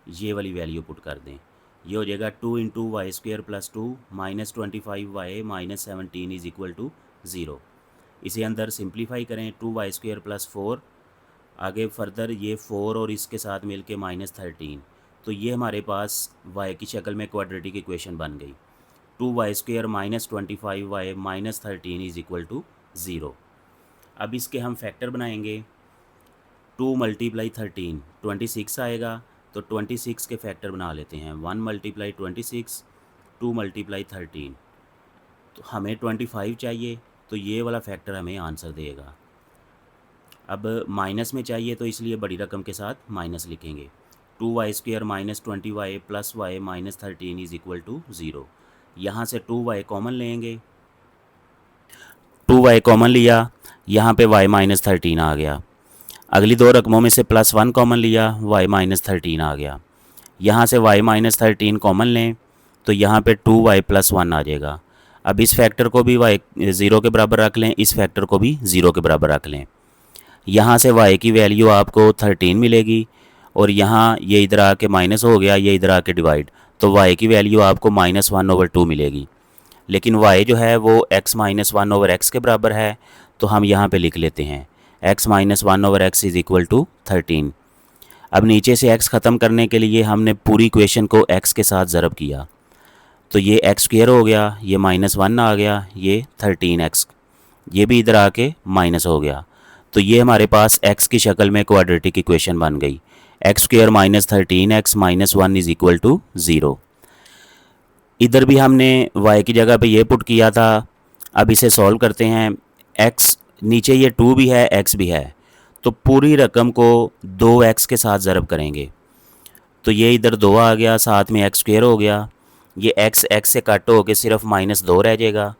ये वाली वैल्यू पुट कर दें। ये हो जाएगा 2 into y square plus 2 minus 25y minus 17 is equal to 0। इसे अंदर सिंप्लीफाई करें, 2y स्क्वायर प्लस 4, आगे फर्दर ये 4 और इसके साथ मिल के -13। तो ये हमारे पास y की शक्ल में क्वाड्रेटिक इक्वेशन बन गई। 2y square minus 25y minus 13 is equal to 0। अब इसके हम फैक्टर बनाएंगे। 2 मल्टीप्लाई 13 26 आएगा, तो 26 के फैक्टर बना लेते हैं। 1 मल्टीप्लाई 26, 2 मल्टीप्लाई 13, तो हमें 25 चाहिए, तो ये वाला फैक्टर हमें आंसर देगा। अब माइनस में चाहिए तो इसलिए बड़ी रकम के साथ माइनस लिखेंगे। 2y² minus 20y plus y minus 13 is equal to 0। यहाँ से 2y कॉमन लेंगे, 2y कॉमन लिया, यहाँ पे y माइनस 13 आ गया। अगली दो रकमों में से +1 कॉमन लिया, y माइनस 13 आ गया। यहाँ से y माइनस 13 कॉमन लें तो यहाँ पे 2y प्लस 1 आ जाएगा। अब इस फैक्टर को भी y 0 के बराबर रख लें, इस फैक्टर को भी 0 के बराबर रख लें। यहाँ से y की वैल्यू आपको 13 मिलेगी, और यहाँ ये इधर आके माइनस हो गया, ये इधर आके डिवाइड, तो y की वैल्यू आपको -1/2 मिलेगी। लेकिन y जो है वो x माइनस 1/x के बराबर है, तो हम यहाँ पे लिख लेते हैं x minus 1/x is equal to 13। अब नीचे से x ख़त्म करने के लिए हमने पूरी इक्वेशन को x के साथ ज़रब किया, तो ये x² हो गया, ये -1 आ गया, ये 13x, ये भी इधर आके माइनस हो गया। तो ये हमारे पास x की शक्ल में क्वाड्रेटिक इक्वेशन बन गई। x² minus 13x minus 1 is equal to 0। इधर भी हमने y की जगह पे ये पुट किया था। अब इसे सॉल्व करते हैं। x नीचे ये 2 भी है, x भी है, तो पूरी रकम को 2x के साथ ज़रब करेंगे, तो ये इधर 2 आ गया, साथ में x² हो गया, ये x से कट हो के सिर्फ -2 रह जाएगा,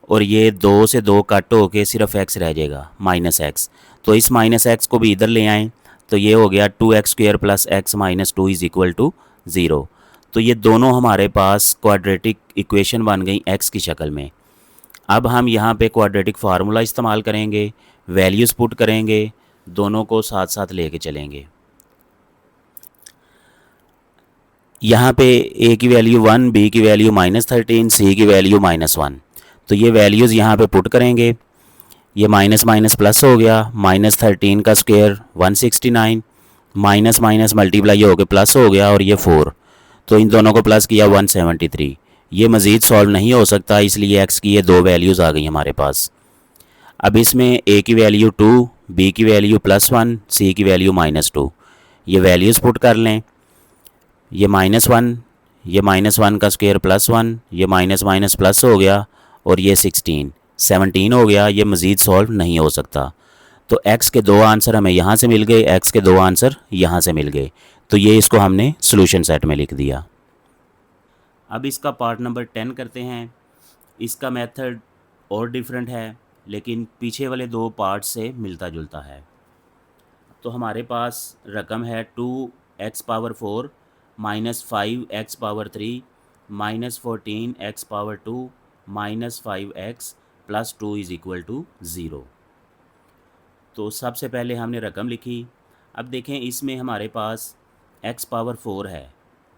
और ये 2 से 2 कट हो के सिर्फ x रह जाएगा -x। तो इस -x को भी इधर ले आएँ, तो ये हो गया 2x² plus x minus 2 is equal to 0। तो ये दोनों हमारे पास क्वाड्रेटिक इक्वेशन बन गई x की शक्ल में। अब हम यहाँ पे क्वाड्रेटिक फार्मूला इस्तेमाल करेंगे, वैल्यूज़ पुट करेंगे, दोनों को साथ साथ लेके चलेंगे। यहाँ पे a की वैल्यू 1, b की वैल्यू -13, c की वैल्यू -1, तो ये वैल्यूज़ यहाँ पे पुट करेंगे। ये माइनस माइनस प्लस हो गया, -13 का स्क्वायर 169, माइनस माइनस मल्टीप्लाई हो के प्लस हो गया, और ये 4, तो इन दोनों को प्लस किया 173। ये मज़ीद सॉल्व नहीं हो सकता, इसलिए x की ये दो वैल्यूज़ आ गई हमारे पास। अब इसमें a की वैल्यू 2, b की वैल्यू +1, c की वैल्यू -2, ये वैल्यूज़ पुट कर लें। ये -1, ये -1 का स्क्वायर +1, ये माइनस माइनस प्लस हो गया, और ये 17 हो गया। ये मज़ीद सॉल्व नहीं हो सकता, तो x के दो आंसर हमें यहाँ से मिल गए, x के दो आंसर यहाँ से मिल गए, तो ये इसको हमने सॉल्यूशन सेट में लिख दिया। अब इसका पार्ट नंबर 10 करते हैं। इसका मेथड और डिफरेंट है, लेकिन पीछे वाले दो पार्ट से मिलता जुलता है। तो हमारे पास रकम है 2x⁴ -5x⁴ -14x⁴ -5x + 2 is equal to 0। तो सबसे पहले हमने रकम लिखी। अब देखें इसमें हमारे पास x⁴ है।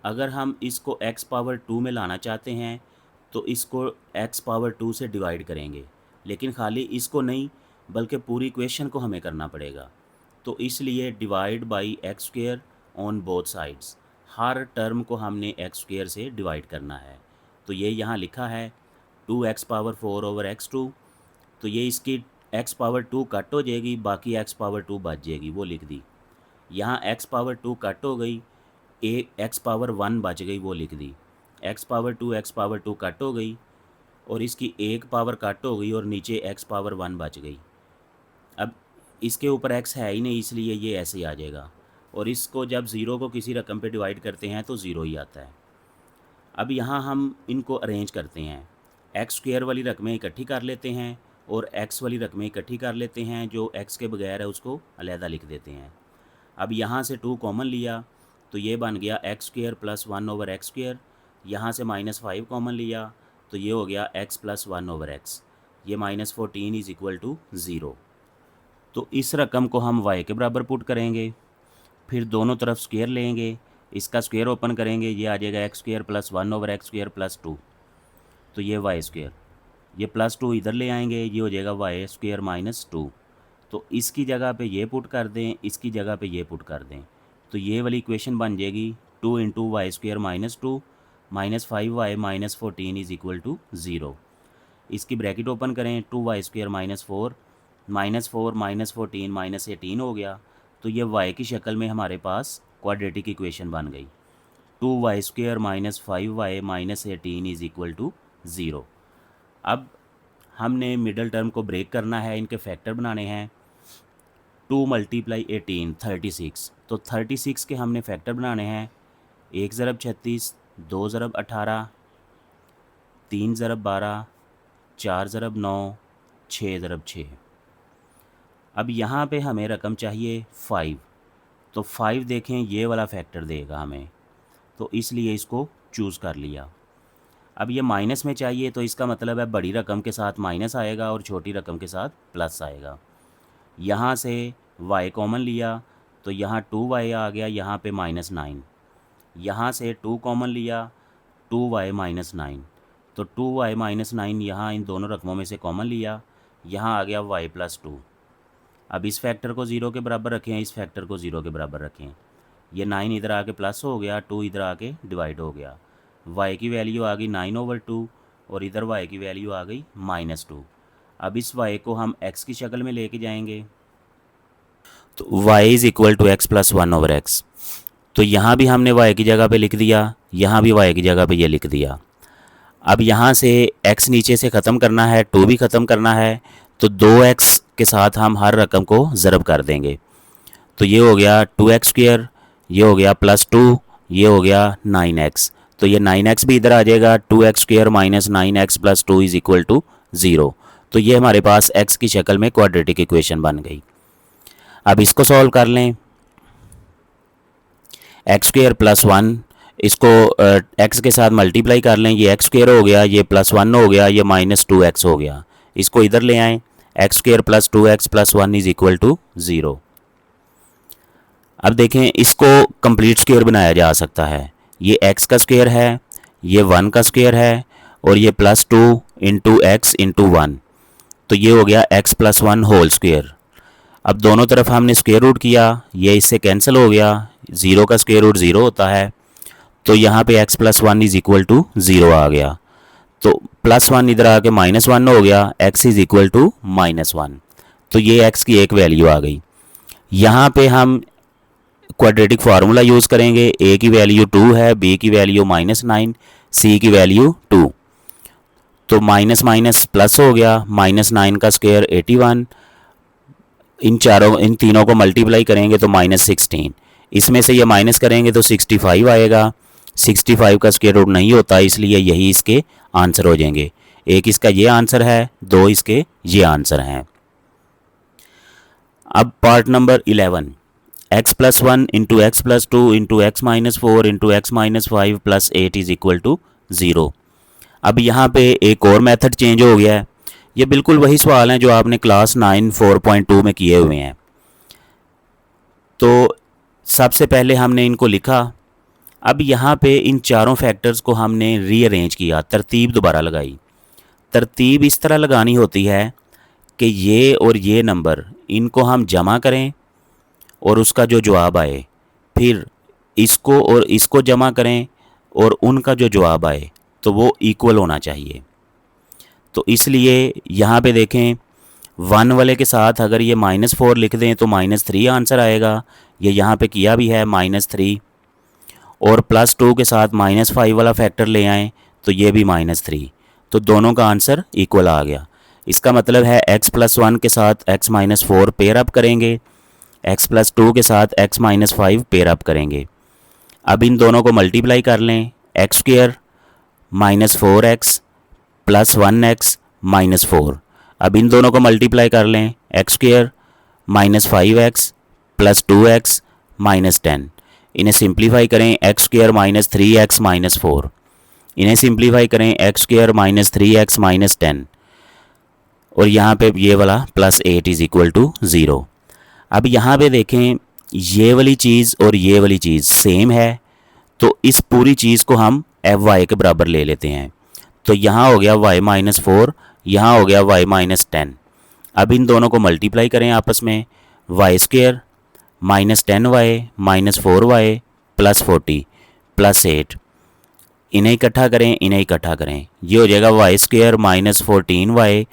अगर हम इसको x⁴ में लाना चाहते हैं तो इसको x⁴ से डिवाइड करेंगे, लेकिन खाली इसको नहीं बल्कि पूरी इक्वेशन को हमें करना पड़ेगा। तो इसलिए divide by x² on both sides, her term को हमने x² से डिवाइड करना है। तो ये यहाँ लिखा है 2x⁴/x2, तो ये इसकी x⁴ कट हो जाएगी, बाकी x⁴ बच जाएगी, वो लिख दी। यहाँ x⁴ कट हो गई, x⁴ बच गई, वो लिख दी। x⁴ कट हो गई और इसकी एक पावर कट हो गई और नीचे x⁴ बच गई। अब इसके ऊपर x है ही नहीं, इसलिए ये ऐसे ही आ जाएगा, और इसको जब 0 को किसी रकम पे डिवाइड करते हैं तो 0 ही आता है। अब यहाँ हम इनको अरेंज करते हैं, x² वाली रकमें इकट्ठी कर लेते हैं और x वाली रकमें इकट्ठी कर लेते हैं, जो x के बगैर है उसको अलहदा लिख देते हैं। अब यहाँ से 2 कॉमन लिया तो ये बन गया x² + 1/x²। यहाँ से -5 कॉमन लिया तो ये हो गया x + 1/x। ये -14 इज़ इक्वल टू 0। तो इस रकम को हम y के बराबर पुट करेंगे, फिर दोनों तरफ स्क्वायर लेंगे, इसका स्क्वायर ओपन करेंगे, ये आ जाएगा x² + 1/x² + 2, तो ये y², ये +2 इधर ले आएंगे, ये हो जाएगा y² - 2। तो इसकी जगह पे ये पुट कर दें, इसकी जगह पे ये पुट कर दें, तो ये वाली इक्वेशन बन जाएगी 2 × y² - 2 -5y - 14 is equal to 0। इसकी ब्रैकेट ओपन करें, 2y² - 4 -4 - 14 -18 हो गया, तो ये y की शक्ल में हमारे पास क्वाड्रेटिक इक्वेशन बन गई। 2y² minus 5y minus 18 is equal to 0। अब हमने मिडल टर्म को ब्रेक करना है, इनके फैक्टर बनाने हैं। 2 मल्टीप्लाई 18 36, तो 36 के हमने फैक्टर बनाने हैं। 1 ज़रब 36, 2 ज़रब 18, 3 ज़रब 12, 4 ज़रब 9, 6 ज़रब 6। अब यहाँ पे हमें रकम चाहिए 5, तो 5 देखें ये वाला फैक्टर देगा हमें, तो इसलिए इसको चूज़ कर लिया। अब ये माइनस में चाहिए, तो इसका मतलब है बड़ी रकम के साथ माइनस आएगा और छोटी रकम के साथ प्लस आएगा। यहाँ से y कॉमन लिया तो यहाँ 2y आ गया, यहाँ पे -9। यहाँ से 2 कॉमन लिया, 2y -9, तो 2y -9 यहाँ इन दोनों रकमों में से कॉमन लिया, यहाँ आ गया y + 2। अब इस फैक्टर को 0 के बराबर रखें, इस फैक्टर को 0 के बराबर रखें। ये 9 इधर आके प्लस हो गया, 2 इधर आके डिवाइड हो गया। y की वैल्यू आ गई 9/2 और इधर y की वैल्यू आ गई -2। अब इस y को हम x की शक्ल में लेके जाएंगे, तो y is equal to x + 1/x। तो यहाँ भी हमने y की जगह पे लिख दिया, यहाँ भी y की जगह पे ये लिख दिया। अब यहाँ से x नीचे से ख़त्म करना है, 2 भी ख़त्म करना है, तो 2x के साथ हम हर रकम को ज़रब कर देंगे। तो ये हो गया 2x², ये हो गया +2, ये हो गया 9x। तो ये 9x भी इधर आ जाएगा, 2x² minus 9x + 2 is equal to 0। तो ये हमारे पास x की शक्ल में क्वाड्रेटिक इक्वेशन बन गई। अब इसको सॉल्व कर लें। x² + 1, इसको x के साथ मल्टीप्लाई कर लें, ये x² हो गया, ये +1 हो गया, ये -2x हो गया। इसको इधर ले आएँ, x² + 2x + 1 is equal to 0। अब देखें, इसको कंप्लीट स्क्वायर बनाया जा सकता है। ये x का स्क्वायर है, ये 1 का स्क्वायर है, और ये +2 × x × 1, तो ये हो गया x + 1 होल स्क्वायर। अब दोनों तरफ हमने स्क्वायर रूट किया, ये इससे कैंसिल हो गया, 0 का स्क्वायर रूट 0 होता है, तो यहाँ पे x + 1 इज़ इक्वल टू 0 आ गया। तो +1 इधर आके -1 हो गया, x इज़ इक्वल टू -1। तो ये x की एक वैल्यू आ गई। यहाँ पे हम क्वाड्रेटिक फार्मूला यूज़ करेंगे। a की वैल्यू 2 है, b की वैल्यू -9, c की वैल्यू 2, तो माइनस माइनस प्लस हो गया, -9 का स्क्वायर 81, इन तीनों को मल्टीप्लाई करेंगे तो -16, इसमें से ये माइनस करेंगे तो 65 आएगा। 65 का स्क्वायर रूट नहीं होता, इसलिए यही इसके आंसर हो जाएंगे। एक इसका ये आंसर है, 2 इसके ये आंसर हैं। अब part number 11, x + 1 × x + 2 × x - 4 × x - 5 + 8 is equal to 0। अब यहाँ पे एक और मेथड चेंज हो गया है। ये बिल्कुल वही सवाल हैं जो आपने क्लास 9 4.2 में किए हुए हैं। तो सबसे पहले हमने इनको लिखा। अब यहाँ पे इन चारों फैक्टर्स को हमने रीअरेंज किया, तरतीब दोबारा लगाई। तरतीब इस तरह लगानी होती है कि ये और ये नंबर, इनको हम जमा करें और उसका जो जवाब आए, फिर इसको और इसको जमा करें और उनका जो जवाब आए, तो वो इक्वल होना चाहिए। तो इसलिए यहाँ पे देखें, 1 वाले के साथ अगर ये -4 लिख दें तो -3 आंसर आएगा। ये यहाँ पे किया भी है -3, और +2 के साथ -5 वाला फैक्टर ले आएँ तो ये भी -3, तो दोनों का आंसर इक्वल आ गया। इसका मतलब है x + 1 के साथ x - 4 पेयर अप करेंगे, x + 2 के साथ x - 5 पेयर अप करेंगे। अब इन दोनों को मल्टीप्लाई कर लें, x² -4x + 1x - 4। अब इन दोनों को मल्टीप्लाई कर लें, x² -5x + 2x - 10। इन्हें सिंप्लीफाई करें, x² -3x - 4। इन्हें सिंप्लीफाई करें, x² -3x - 10, और यहाँ पे ये वाला +8 इज़ इक्वल टू 0। अब यहाँ पे देखें, ये वाली चीज़ और ये वाली चीज़ सेम है, तो इस पूरी चीज़ को हम y के बराबर ले लेते हैं। तो यहाँ हो गया y - 4, यहाँ हो गया y - 10। अब इन दोनों को मल्टीप्लाई करें आपस में, y² -10y - 4y + 40 + 8। इन्हें इकट्ठा करें, इन्हें इकट्ठा करें, ये हो जाएगा y² -14y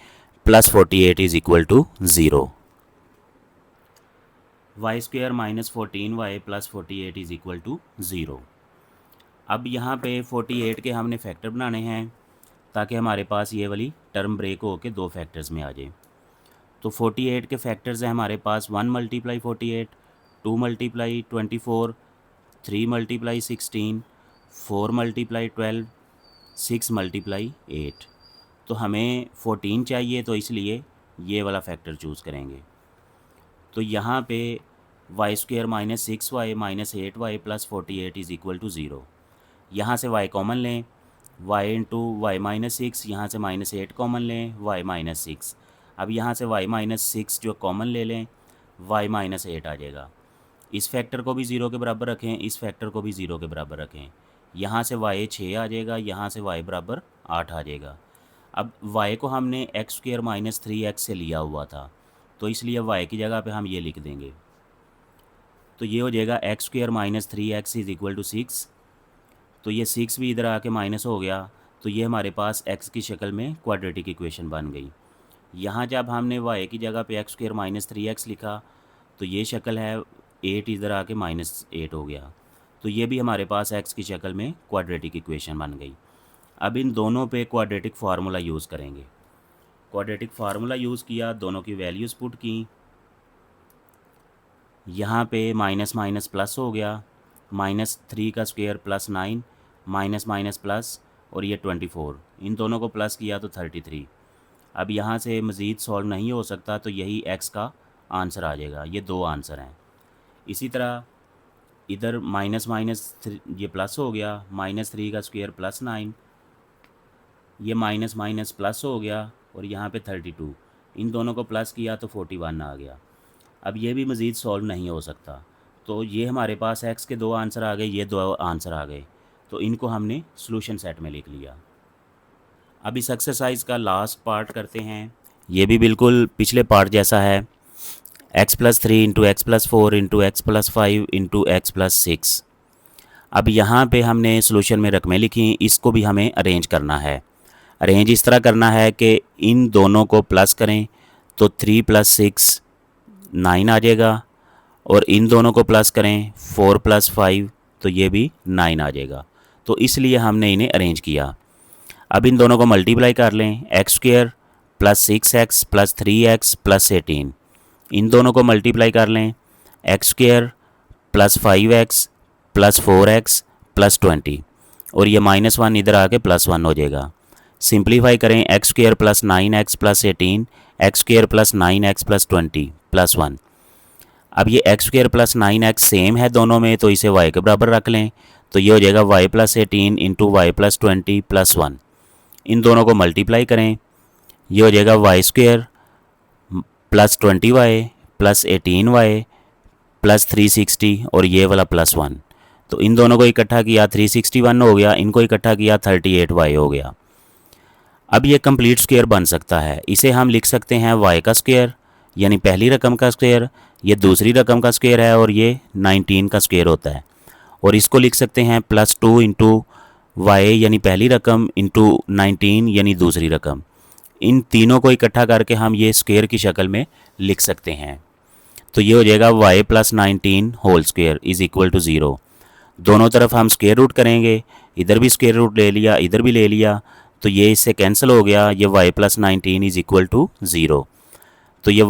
+ 48 is equal to 0। Y square minus 14y plus 48 is equal to 0। अब यहाँ पे 48 के हमने फैक्टर बनाने हैं ताकि हमारे पास ये वाली टर्म ब्रेक हो के दो फैक्टर्स में आ जाए। तो 48 के फैक्टर्स हैं हमारे पास 1 multiply 48, 2 multiply 24, 3 multiply 16, 4 multiply 12, 6 multiply 8। तो हमें 14 चाहिए तो इसलिए ये वाला फैक्टर चूज़ करेंगे। तो यहाँ पे y square minus 6y minus 8y plus 48 is equal to 0। यहाँ से y कॉमन लें, y इंटू वाई माइनस 6, यहाँ से माइनस 8 कॉमन लें, y माइनस 6। अब यहाँ से y माइनस 6 जो कॉमन ले लें, y माइनस 8 आ जाएगा। इस फैक्टर को भी 0 के बराबर रखें, इस फैक्टर को भी 0 के बराबर रखें। यहाँ से y 6 आ जाएगा, यहाँ से y बराबर 8 आ जाएगा। अब y को हमने एक्स स्क्वेयर माइनस 3x से लिया हुआ था, तो इसलिए y की जगह पे हम ये लिख देंगे। तो ये हो जाएगा x square minus 3x is equal to 6। तो ये 6 भी इधर आके माइनस हो गया, तो ये हमारे पास x की शक्ल में क्वाड्रेटिक इक्वेशन बन गई। यहाँ जब हमने y की जगह पे एक्स स्क्वेयर माइनस 3x लिखा तो ये शक्ल है, 8 इधर आके माइनस 8 हो गया, तो ये भी हमारे पास x की शक्ल में क्वाड्रेटिक इक्वेशन बन गई। अब इन दोनों पे क्वाड्रेटिक फार्मूला यूज़ करेंगे। क्वाड्रेटिक फार्मूला यूज़ किया, दोनों की वैल्यूज़ पुट की। यहाँ पे माइनस माइनस प्लस हो गया, -3 का square plus 9, minus minus plus, और ये 24, इन दोनों को प्लस किया तो 33। अब यहाँ से मज़ीद सॉल्व नहीं हो सकता, तो यही x का आंसर आ जाएगा। ये दो आंसर हैं। इसी तरह इधर माइनस माइनस ये प्लस हो गया, -3 का स्क्वायर प्लस 9, ये माइनस माइनस प्लस हो गया, और यहाँ पे 32, इन दोनों को प्लस किया तो 41 आ गया। अब ये भी मज़ीद सॉल्व नहीं हो सकता, तो ये हमारे पास x के दो आंसर आ गए, ये दो आंसर आ गए, तो इनको हमने सॉल्यूशन सेट में लिख लिया। अब इस एक्सरसाइज का लास्ट पार्ट करते हैं। ये भी बिल्कुल पिछले पार्ट जैसा है, x+3 into x+4 into x+5 into x+6। अब यहाँ पे हमने सॉल्यूशन में रकमें लिखी, इसको भी हमें अरेंज करना है। अरेंज इस तरह करना है कि इन दोनों को प्लस करें तो 3 + 6 9 आ जाएगा, और इन दोनों को प्लस करें 4 + 5 तो ये भी 9 आ जाएगा। तो इसलिए हमने इन्हें अरेंज किया। अब इन दोनों को मल्टीप्लाई कर लें, x² + 6x + 3x + 18, इन दोनों को मल्टीप्लाई कर लें, x² + 5x + 4x + 20, और ये -1 इधर आके +1 हो जाएगा। सिंप्लीफाई करें, x² + 9x + 18, x² + 9x + 20 + 1। अब ये x² + 9x सेम है दोनों में, तो इसे y के बराबर रख लें, तो ये हो जाएगा y + 18 इंटू y + 20 + 1। इन दोनों को मल्टीप्लाई करें, ये हो जाएगा y² + 20y + 18y + 360, और ये वाला +1। तो इन दोनों को इकट्ठा किया 361 हो गया, इनको इकट्ठा किया 38y हो गया। अब ये कंप्लीट स्क्वायर बन सकता है। इसे हम लिख सकते हैं y का स्क्वायर, यानी पहली रकम का स्क्वायर, ये दूसरी रकम का स्क्वायर है, और ये 19 का स्क्वायर होता है। और इसको लिख सकते हैं +2 इंटू y यानी पहली रकम इंटू 19 यानी दूसरी रकम। इन तीनों को इकट्ठा करके हम ये स्क्वायर की शक्ल में लिख सकते हैं। तो ये हो जाएगा y + 19 whole square is equal to 0। दोनों तरफ हम स्क्वायर रूट करेंगे, इधर भी स्क्वायर रूट ले लिया, इधर भी ले लिया, तो ये इससे कैंसिल हो गया, ये y + 19 इज़ इक्वल टू 0। तो ये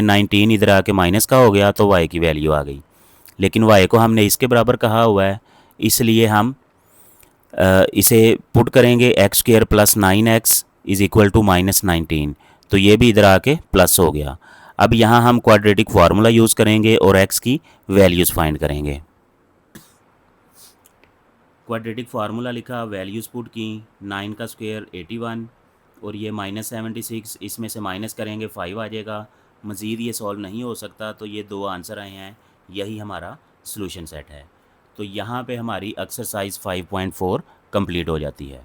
19 इधर आके माइनस का हो गया, तो y की वैल्यू आ गई। लेकिन y को हमने इसके बराबर कहा हुआ है, इसलिए हम इसे पुट करेंगे, x² + 9x is equal to -19, तो ये भी इधर आके प्लस हो गया। अब यहाँ हम क्वाड्रेटिक फार्मूला यूज़ करेंगे और x की वैल्यूज़ फाइंड करेंगे। क्वाड्रेटिक फार्मूला लिखा, वैल्यूज़ पुट की, 9 का स्क्वायर 81, और ये -76, इसमें से माइनस करेंगे 5 आ जाएगा। मज़ीद ये सॉल्व नहीं हो सकता, तो ये दो आंसर आए हैं, यही हमारा सॉल्यूशन सेट है। तो यहाँ पे हमारी एक्सरसाइज 5.4 कंप्लीट हो जाती है।